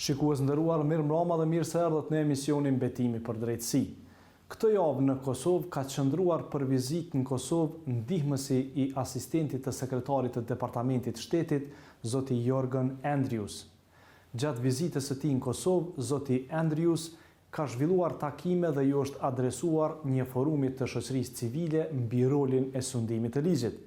Shikues nderuar, mirëmbrëma dhe mirë se erdhët në emisionin Betimi Për Drejtësi. Këtë javë në Kosovë ka qëndruar për vizitë në Kosovë ndihmësi i asistentit të sekretarit të Departamentit Shtetit, zoti Jorgen Andrews. Gjatë vizitës së tij në Kosovë, zoti Andrews ka zhvilluar takime dhe ju është adresuar një forumit të shoqërisë civile mbi rolin e sundimit të ligjit.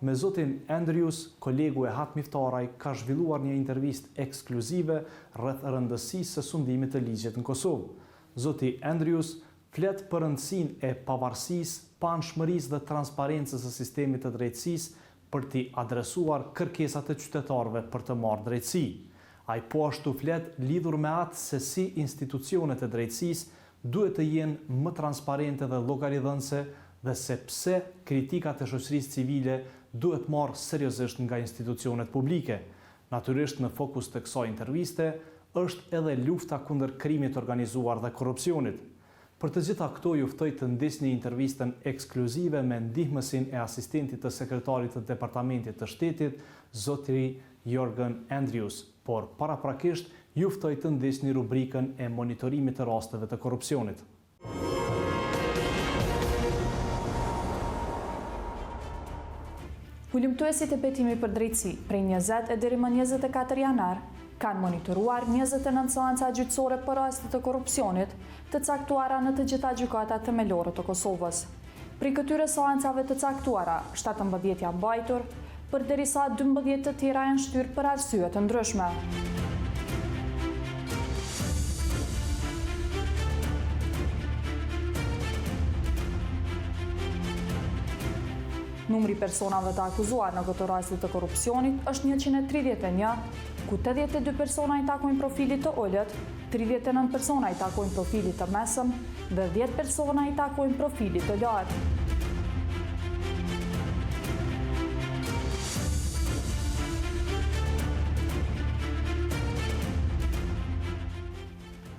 Me zotin Andrews, kolegu e Hatmiftaraj ka zhvilluar një intervistë ekskluzive rreth rëndësisë së sundimit të ligjit në Kosovë. Zoti Andrews flet për rëndësinë e pavarësisë, panshmërisë dhe transparencës së sistemit të drejtësisë për t'i adresuar kërkesat e qytetarëve për të marrë drejtësi. Ai po ashtu flet lidhur me atë se si institucionet e drejtësisë duhet të jenë më transparente dhe llogaridhënëse dhe se pse kritikat e shoqërisë civile duhet marrë seriozisht nga institucionet publike. Natyrisht në fokus të kësaj interviste është edhe lufta kundër krimit organizuar dhe korrupsionit. Për të gjitha këto ju ftoj të ndisni intervistën ekskluzive me ndihmësin e asistentit të sekretarit të Departamentit të Shtetit, zoti Jorgen Andrews, por paraprakisht ju ftoj të ndisni rubrikën e monitorimit të rasteve të korrupsionit. Hulumtuesit e Betimi Për Drejtësi prej 20 e deri më 24 janar kanë monitoruar 29 seanca gjyqësore për raste të korrupsionit të caktuara në të gjitha gjykatat themelore të Kosovës. Prej këtyre seancave të caktuara, 17 janë mbajtur, përderisa 12 të tjera janë shtyrë për arsye të ndryshme. Numri personave të akuzuar në këtë raste të korrupsionit është 131, ku 82 persona i takojnë profilit të ulët, 39 persona i takojnë profilit të mesëm dhe 10 persona i takojnë profilit të lartë.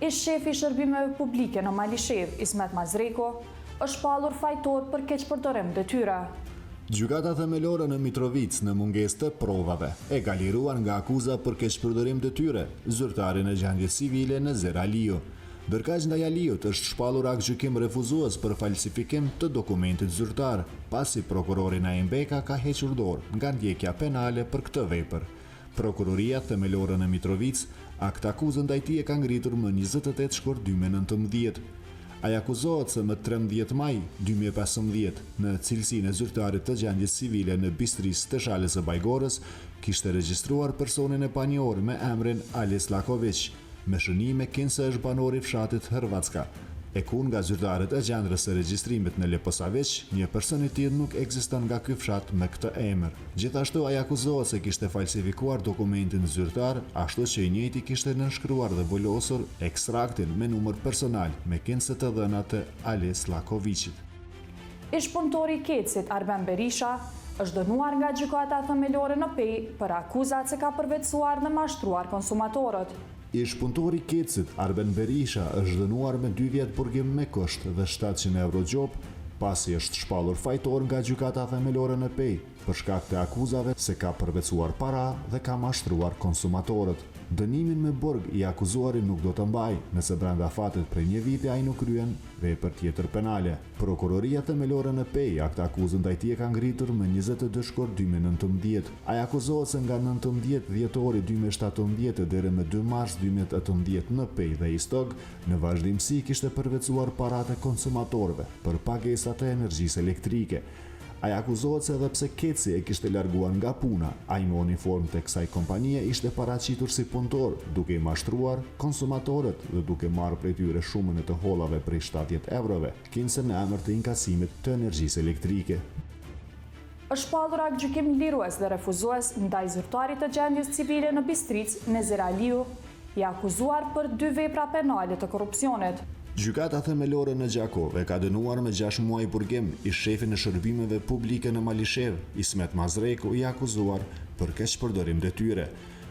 Ish shefi i shërbimeve publike në Malishev, Ismet Mazreko, është shpallur fajtor për keqpërdorim detyre. Gjykata themelore në Mitrovic në mungesë të provave e ka liruar nga akuza për keqpërdorim detyre zyrtarin e gjendjes civile Nezir Aliu. Ndërkaq ndaj Aliut është shpallur aktgjykim refuzues për falsifikim të dokumentit zyrtar, pasi prokurori Naim Beka ka hequr dorë nga ndjekja penale për këtë vepër. Prokuroria themelore në Mitrovic akt akuzën ndaj tij e ka ngritur më 28 shkurt 2019. Ai akuzohet se më 13 maj 2015 në cilësinë e zyrtarit të gjendjes civile në bistrisë të Shalës së Bajgorës kishte regjistruar personin e panjohur me emrin Alis Laković, me shënime se është banor i fshatit Hrvatska, e ku nga zyrtarët e gjendrës së regjistrimit në Leposavić, një person i tillë nuk ekziston nga ky fshat me këtë emër. Gjithashtu ai akuzohet se kishte falsifikuar dokumentin zyrtar, ashtu që i njëjti kishte nënshkruar dhe volosur ekstraktin me numër personal me se të dhënat të Alis Lakovićit. Ish punëtori i Kecit Arben Berisha është dënuar nga gjykata themelore në Pej për akuzat se ka përvetësuar dhe mashtruar konsumatorët. Ish punëtori i Kecit Arben Berisha është dënuar me 2 vjet burgim me kusht dhe 700 euro gjop, pasi është shpallur fajtor nga gjykata themelore në Pej për shkak të akuzave se ka përvetësuar para dhe ka mashtruar konsumatorët. Dënimin me burg i akuzuari nuk do të mbaj, nëse brenda fatit prej 1 viti ai nuk kryen vepër tjetër penale. Prokuroria themelore në Pej akt akuzën ndaj tij e ka ngritur më 22 shkurt 2019. Ai akuzohet se nga 19 dhjetori 2017 deri më 2 mars 2018 në Pej dhe Istog, në vazhdimsi kishte përvetësuar paratë e konsumatorëve për pagesat e energjisë elektrike. Ai akuzohet se edhe pse Keci e kishte larguar nga puna, ai me uniformë të kësaj kompanie ishte paraqitur si punëtor, duke i mashtruar konsumatorët dhe duke marrë prej tyre shumën e të hollave prej 70 eurove, kinse në emër të inkasimit të energjisë elektrike. Është shpallur aktgjykim lirues dhe refuzues ndaj zyrtarit të gjendjes civile në Bistric, Nezir Aliu, i akuzuar për 2 vepra penale të korrupsionit. Gjykata themelore në Gjakov e ka dënuar me 6 muaj burgim i shefin e shërbimeve publike në Malishev, Ismet Mazreko, i akuzuar për keqpërdorim detyre.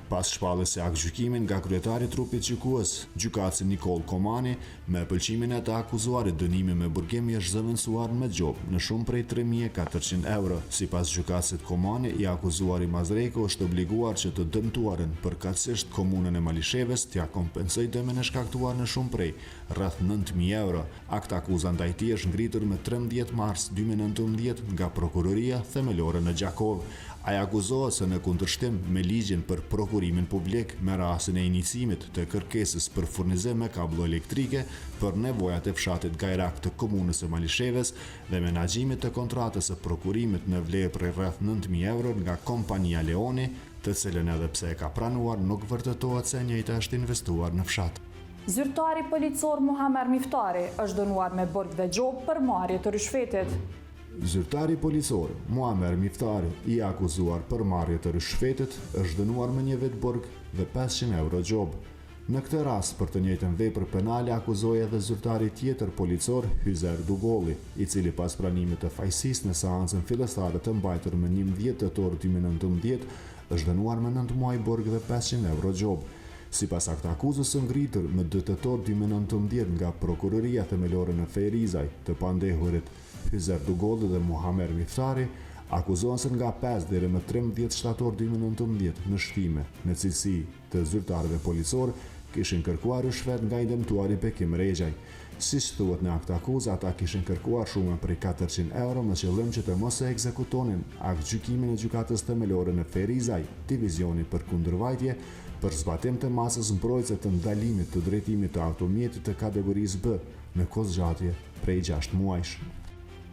Pas shpalljes së aktgjykimin nga kryetari i trupit gjykues, gjykatësi Nikol Komani, me pëlqimin e të akuzuarit, dënimi me burgim i është zëvendësuar me gjobë në shumë prej 3.400 euro. Sipas gjykatësit Komani, i akuzuari Mazreko është obliguar që të dëmtuarën përkatësisht komunën e Malishevës t'ia kompensojë dëmin e shkaktuar në shumë prej rreth 9.000 euro. Akt akuza ndaj tij është ngritur me 13 mars 2019 nga prokuroria themelore në Gjakov. Ai akuzohet se në kundërshtim me ligjin për prokurimin publik me rastin e inicimit të kërkesës për furnizim me kablo elektrike për nevojat e fshatit Gajrak të komunës së Malishevës dhe menaxhimit të kontratës së prokurimit në vlerë për rreth 9.000 euro nga kompania Leoni, të cilën edhe pse e ka pranuar nuk vërtetohet se e njëjta është investuar në fshat. Zyrtari policor Muhammer Miftari është dënuar me burg dhe gjobë për marrje të rishfetit. Zyrtari policor Muhammer Miftari, i akuzuar për marrje të rishfetit, është dënuar me 1 vit burg dhe 500 euro gjobë. Në këtë rast, për të njëjtën vepër penale akuzohej edhe zyrtari tjetër policor Hyzer Dugolli, i cili pas pranimit të fajësisë në seancën fillestare të mbajtur më 11 tetor 2019, është dënuar me 9 muaj burg dhe 500 euro gjobë. Sipas akt akuzës së ngritur më 2 tetor 2019 nga prokuroria themelore në Ferizaj, të pandehurit Hyzer Dugolli dhe Muhammer Miftari, akuzohen se nga 5 deri më 13 shtator 2019 në shtime në cilësi të zyrtarëve policor kishin kërkuar rishfet nga i dëmtuari Bekim Regjaj. Siç thuhet në akt akuzë, ata kishin kërkuar shumën prej 400 euro me qëllim që të mos e ekzekutonin aktgjykimin e gjykatës themelore në Ferizaj, divizioni për kundërvajtje, për zbatim të masës mbrojtëse të ndalimit të drejtimit të automjetit të kategorisë B në kozgjatje prej 6 muajsh.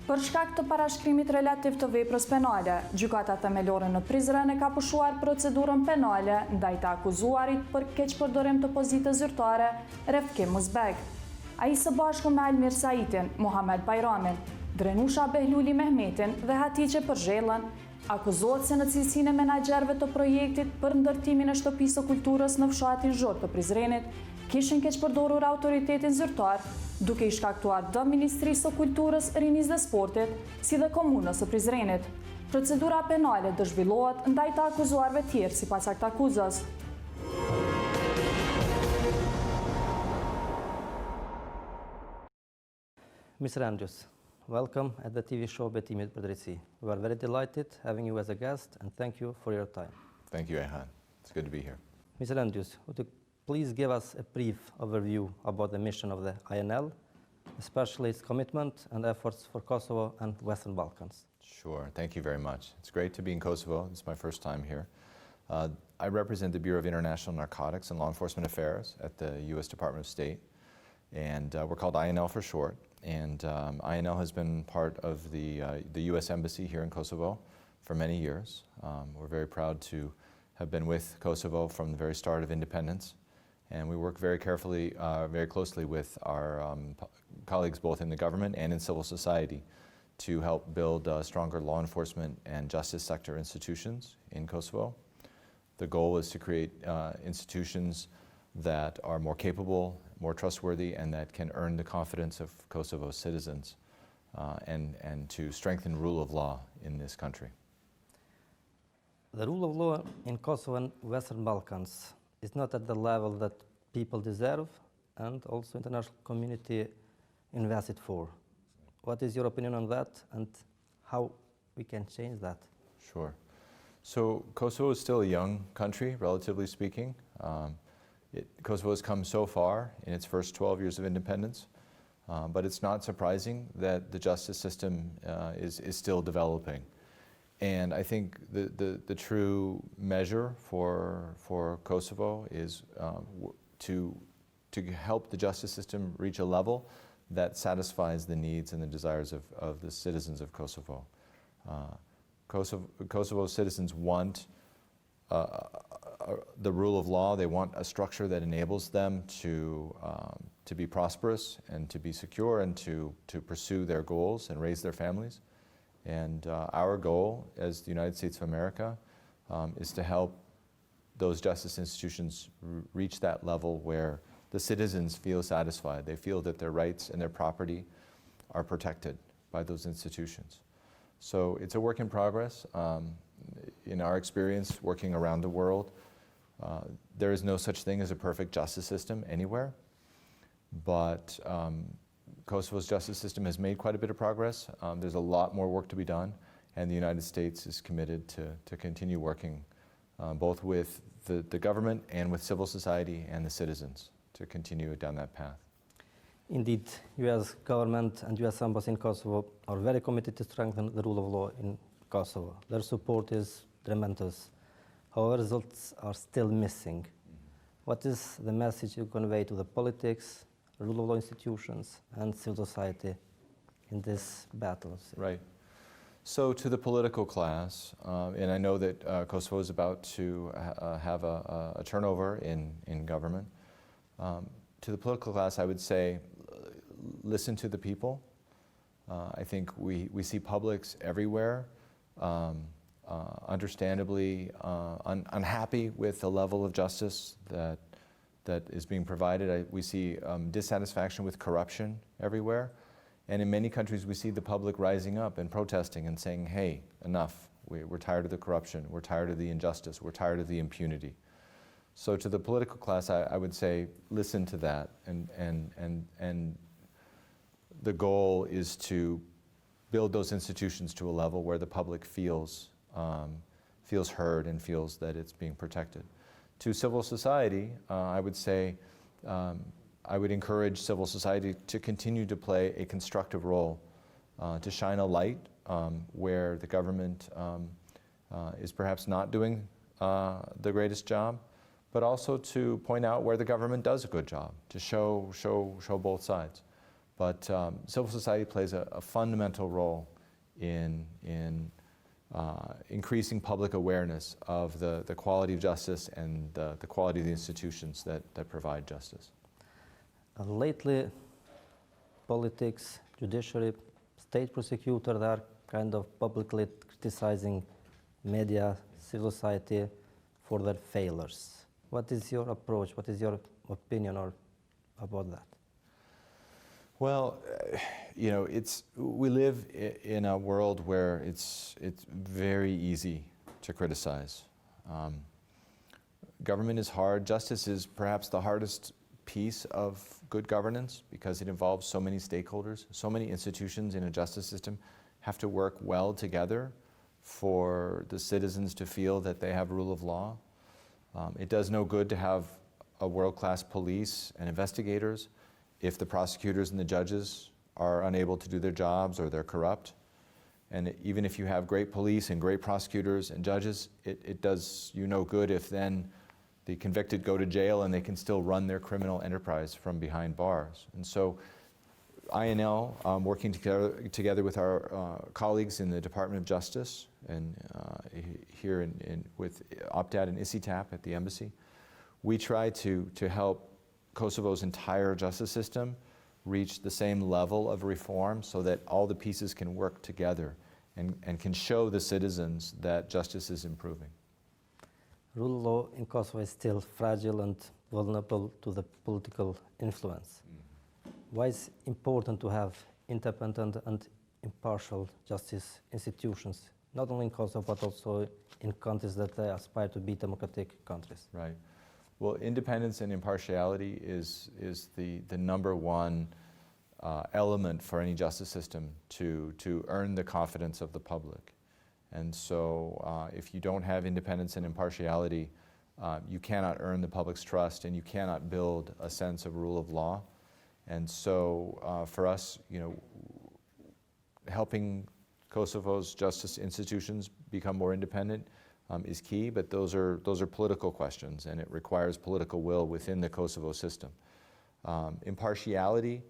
Për shkak të parashkrimit relativ të veprës penale, gjykata themelore në Prizren e ka pushuar procedurën penale ndaj të akuzuarit për keqpërdorim të pozitës zyrtare Refkim Muzbek. Ai së bashku me Almir Saitin, Muhammed Bajramin, Drenusha Behluli Mehmetin dhe Hatice Përzhellën, akuzohet se në cilësinë e menaxherëve të projektit për ndërtimin e shtëpisë së kulturës në fshatin Zhor të Prizrenit, kishin keqpërdorur autoritetin zyrtar, duke i shkaktuar dëm Ministrisë së Kulturës, Rinisë dhe Sportit, si dhe komunës së Prizrenit. Procedura penale dëshvillohet ndaj të akuzuarve tjerë sipas akt akuzës. Mr. Andrews, welcome at the TV show Betimi Për Drejtësi. We are very delighted having you as a guest and thank you for your time. Thank you, Ehan. It's good to be here. Mr. Andrews, would you please give us a brief overview about the mission of the INL, especially its commitment and efforts for Kosovo and Western Balkans? Sure. Thank you very much. It's great to be in Kosovo. It's my first time here. I represent the Bureau of International Narcotics and Law Enforcement Affairs at the U.S. Department of State, and we're called INL for short. And INL has been part of the U.S. Embassy here in Kosovo for many years. We're very proud to have been with Kosovo from the very start of independence. And we work very carefully, very closely with our colleagues both in the government and in civil society to help build stronger law enforcement and justice sector institutions in Kosovo. The goal is to create institutions that are more capable, more trustworthy, and that can earn the confidence of Kosovo's citizens and to strengthen rule of law in this country. The rule of law in Kosovo and Western Balkans is not at the level that people deserve and also international community invested for. What is your opinion on that and how we can change that? Sure. So Kosovo is still a young country, relatively speaking. Kosovo has come so far in its first 12 years of independence, but it's not surprising that the justice system is still developing. And I think the true measure for Kosovo is to help the justice system reach a level that satisfies the needs and the desires of the citizens of Kosovo. Kosovo's citizens want the rule of law. They want a structure that enables them to be prosperous and to be secure and to pursue their goals and raise their families. And our goal as the United States of America is to help those justice institutions reach that level where the citizens feel satisfied. They feel that their rights and their property are protected by those institutions. So it's a work in progress. In our experience working around the world, There is no such thing as a perfect justice system anywhere, but Kosovo's justice system has made quite a bit of progress. There's a lot more work to be done, and the United States is committed to continue working both with the government and with civil society and the citizens to continue down that path. Indeed, U.S. government and U.S. Embassy in Kosovo are very committed to strengthen the rule of law in Kosovo. Their support is tremendous. However, results are still missing. What is the message you convey to the politics, rule of law institutions, and civil society in this battle? Right. So to the political class, and I know that Kosovo is about to have a turnover in government. To the political class, I would say, listen to the people. I think we see publics everywhere, understandably unhappy with the level of justice that is being provided. We see dissatisfaction with corruption everywhere. And in many countries, we see the public rising up and protesting and saying, hey, enough. We're tired of the corruption. We're tired of the injustice. We're tired of the impunity. So to the political class, I would say, listen to that. And the goal is to build those institutions to a level where the public feels heard and feels that it's being protected. To civil society, I would say, I would encourage civil society to continue to play a constructive role, to shine a light where the government is perhaps not doing the greatest job, but also to point out where the government does a good job, to show both sides. But civil society plays a fundamental role in increasing public awareness of the quality of justice and the quality of the institutions that provide justice. Lately, politics, judiciary, state prosecutors are kind of publicly criticizing media, civil society for their failures. What is your approach? What is your opinion about that? Well, you know, we live in a world where it's very easy to criticize. Government is hard. Justice is perhaps the hardest piece of good governance because it involves so many stakeholders. So many institutions in a justice system have to work well together for the citizens to feel that they have rule of law. It does no good to have a world-class police and investigators if the prosecutors and the judges are unable to do their jobs or they're corrupt. And even if you have great police and great prosecutors and judges, it does you no good if then the convicted go to jail and they can still run their criminal enterprise from behind bars. And so INL, working together with our colleagues in the Department of Justice and here with OPTAD and ISITAP at the embassy, we try to help Kosovo's entire justice system reach the same level of reform so that all the pieces can work together and can show the citizens that justice is improving. Rule of law in Kosovo is still fragile and vulnerable to the political influence. Why is it important to have independent and impartial justice institutions, not only in Kosovo but also in countries that aspire to be democratic countries? Right. Well, independence and impartiality is the number one element for any justice system to earn the confidence of the public. And so if you don't have independence and impartiality, you cannot earn the public's trust and you cannot build a sense of rule of law. And so for us, you know, helping Kosovo's justice institutions become more independent is key, but those are political questions and it requires political will within the Kosovo system. Impartiality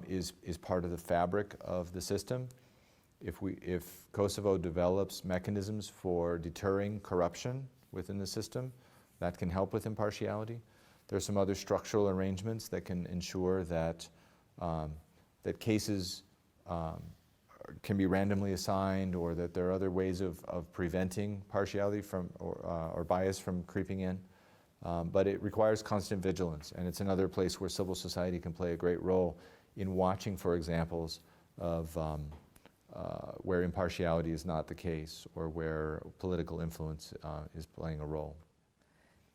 is part of the fabric of the system. If Kosovo develops mechanisms for deterring corruption within the system, that can help with impartiality. There are some other structural arrangements that can ensure that that cases can be randomly assigned, or that there are other ways of preventing partiality from or bias from creeping in. But it requires constant vigilance, and it's another place where civil society can play a great role in watching for examples of where impartiality is not the case or where political influence is playing a role.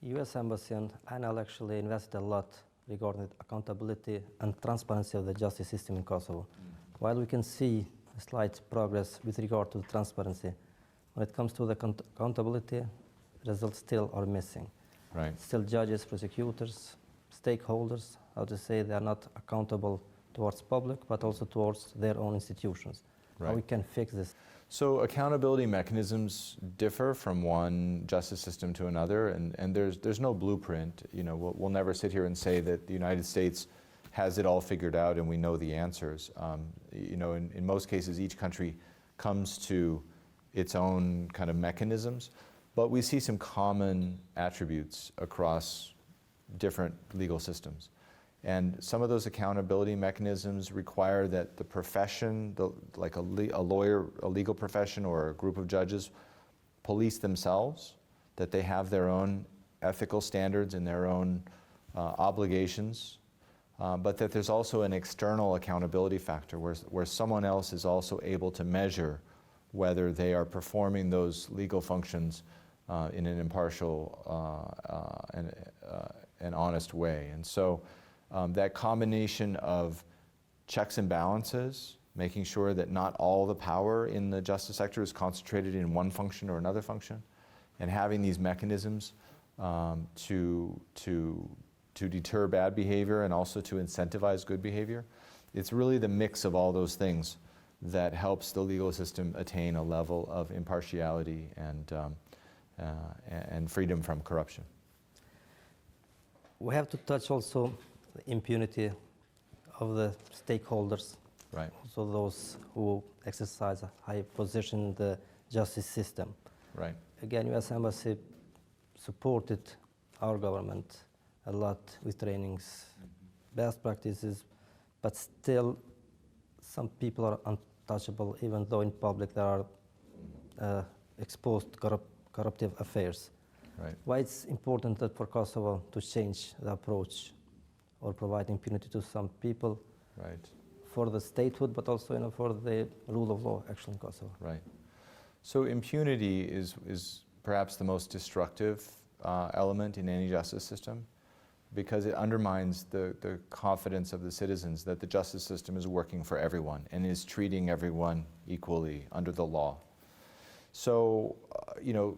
U.S. Embassy and INL actually invested a lot regarding accountability and transparency of the justice system in Kosovo. While we can see a slight progress with regard to the transparency, when it comes to the accountability, results still are missing. Right. Still judges, prosecutors, stakeholders, how to say, they are not accountable towards public, but also towards their own institutions. Right. How we can fix this? So accountability mechanisms differ from one justice system to another, and there's no blueprint. You know, we'll never sit here and say that the United States has it all figured out and we know the answers. You know, in most cases, each country comes to its own kind of mechanisms, but we see some common attributes across different legal systems. And some of those accountability mechanisms require that the profession, like a lawyer, a legal profession, or a group of judges, police themselves, that they have their own ethical standards and their own obligations, but that there's also an external accountability factor where someone else is also able to measure whether they are performing those legal functions in an impartial and honest way. And so that combination of checks and balances, making sure that not all the power in the justice sector is concentrated in one function or another function, and having these mechanisms to deter bad behavior and also to incentivize good behavior. It's really the mix of all those things that helps the legal system attain a level of impartiality and freedom from corruption. We have to touch also the impunity of the stakeholders, Right. also those who exercise a high position in the justice system. Right. Again, U.S. Embassy supported our government a lot with trainings, best practices, but still some people are untouchable, even though in public there are exposed corruptive affairs. Right. Why it's important that for Kosovo to change the approach or provide impunity to some people, Right. for the statehood, but also, you know, for the rule of law actually in Kosovo. Right. So impunity is perhaps the most destructive element in any justice system, because it undermines the confidence of the citizens that the justice system is working for everyone and is treating everyone equally under the law. So, you know,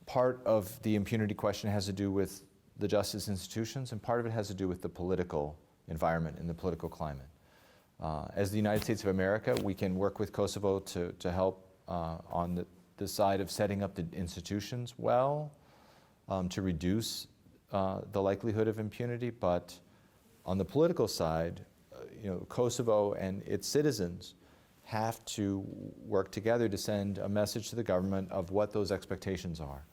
part of the impunity question has to do with the justice institutions, and part of it has to do with the political environment and the political climate. As the United States of America, we can work with Kosovo to help on the side of setting up the institutions well, to reduce the likelihood of impunity. But on the political side, you know, Kosovo and its citizens have to work together to send a message to the government of what those expectations are.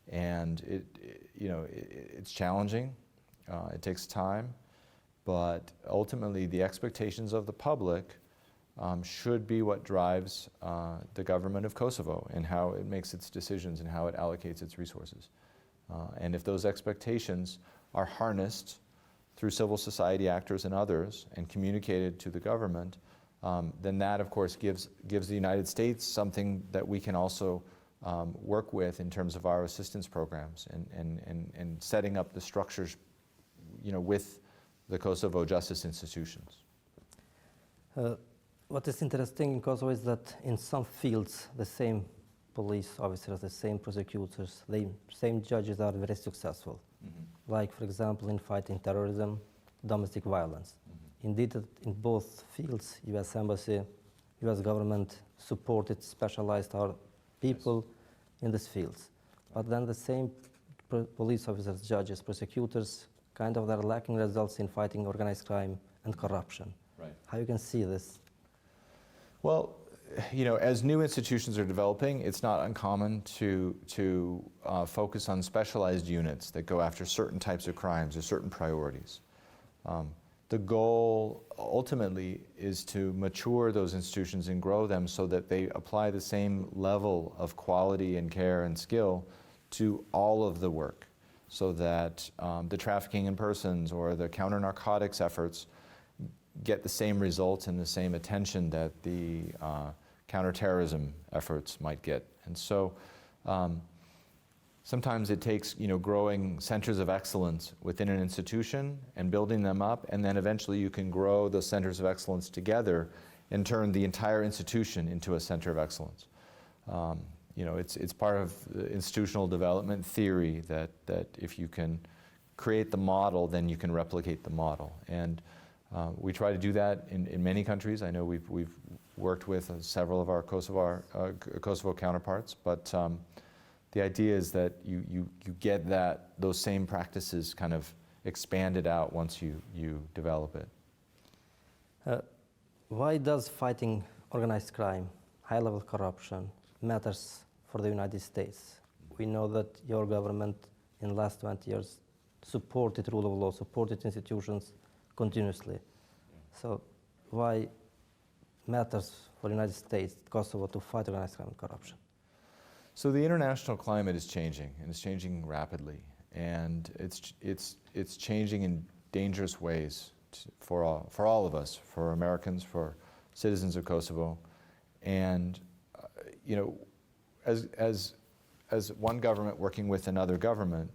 And it's challenging, it takes time, but ultimately the expectations of the public should be what drives the government of Kosovo and how it makes its decisions and how it allocates its resources. And if those expectations are harnessed through civil society actors and others and communicated to the government, then that of course gives the United States something that we can also work with in terms of our assistance programs and setting up the structures, you know, with the Kosovo justice institutions. What is interesting in Kosovo is that in some fields, the same police officers, the same prosecutors, the same judges are very successful. Mm-hmm. Like, for example, in fighting terrorism, domestic violence. Mm-hmm. Indeed, in both fields, U.S. Embassy, U.S. government supported specialized people in these fields. But then the same police officers, judges, prosecutors, kind of they're lacking results in fighting organized crime and corruption. Right. How you can see this? Well, you know, as new institutions are developing, it's not uncommon to focus on specialized units that go after certain types of crimes or certain priorities. The goal ultimately is to mature those institutions and grow them so that they apply the same level of quality and care and skill to all of the work, so that the trafficking in persons or the counter-narcotics efforts get the same results and the same attention that the counterterrorism efforts might get. And so Sometimes it takes, growing centers of excellence within an institution and building them up, and then eventually you can grow those centers of excellence together and turn the entire institution into a center of excellence. It's part of the institutional development theory that if you can create the model, then you can replicate the model. And we try to do that in many countries. I know we've worked with several of our Kosovo counterparts, but the idea is that you get those same practices kind of expanded out once you develop it. Why does fighting organized crime, high-level corruption, matters for the United States? We know that your government in the last 20 years supported rule of law, supported institutions continuously. So why matters for the United States, Kosovo, to fight organized crime and corruption? So the international climate is changing, and it's changing rapidly, and it's changing in dangerous ways for all of us, for Americans, for citizens of Kosovo, and as one government working with another government,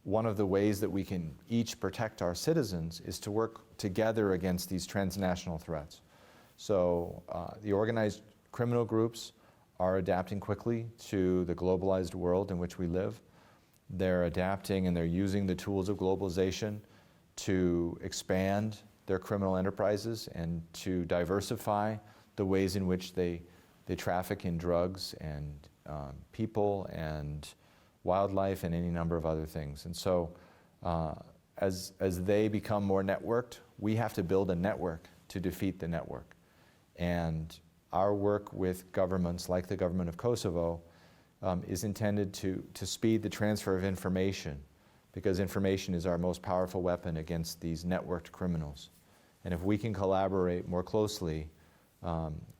one of the ways that we can each protect our citizens is to work together against these transnational threats. So the organized criminal groups are adapting quickly to the globalized world in which we live. They're adapting and they're using the tools of globalization to expand their criminal enterprises and to diversify the ways in which they traffic in drugs and people and wildlife and any number of other things. And so as they become more networked, we have to build a network to defeat the network. And our work with governments like the government of Kosovo is intended to speed the transfer of information, because information is our most powerful weapon against these networked criminals. And if we can collaborate more closely,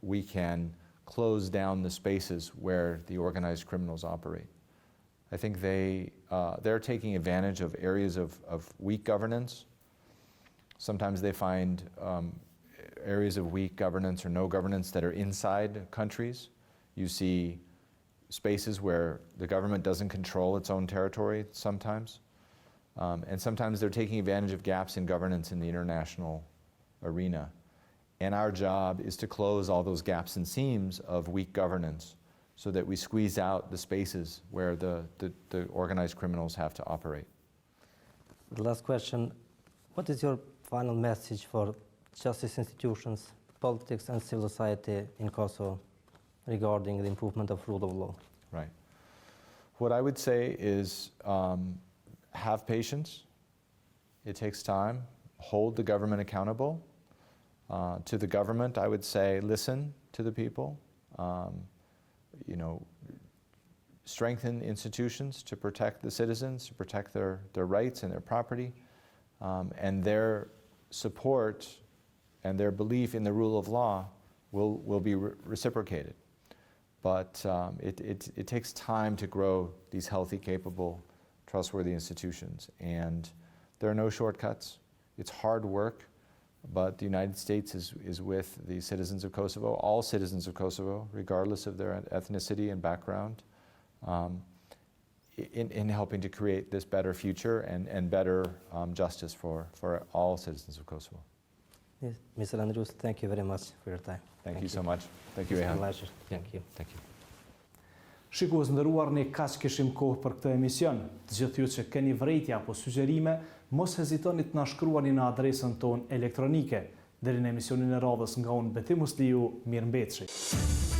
we can close down the spaces where the organized criminals operate. I think they're taking advantage of areas of weak governance. Sometimes they find areas of weak governance or no governance that are inside countries. You see spaces where the government doesn't control its own territory sometimes. And sometimes they're taking advantage of gaps in governance in the international arena. And our job is to close all those gaps and seams of weak governance so that we squeeze out the spaces where the organized criminals have to operate. The last question, what is your final message for justice institutions, politics and civil society in Kosovo regarding the improvement of rule of law? Right. What I would say is have patience. It takes time. Hold the government accountable. To the government, I would say listen to the people. Strengthen institutions to protect the citizens, to protect their rights and their property, and their support and their belief in the rule of law will be reciprocated. But it takes time to grow these healthy, capable, trustworthy institutions, and there are no shortcuts. It's hard work, but the United States is with the citizens of Kosovo, all citizens of Kosovo, regardless of their ethnicity and background, in helping to create this better future and better justice for all citizens of Kosovo. Yes, Mr. Andrews, thank you very much for your time. Thank you so much. Thank you, It's a Rehan. pleasure. Thank you. Thank you. Shikues nderuar, ne kaq kishim kohë për këtë emision. Të gjithë ju që keni vërejtje apo sugjerime, mos hezitoni të na shkruani në adresën tonë elektronike. Deri në emisionin e radhës nga unë Betimi Për Drejtësi, mirëmbëjtje.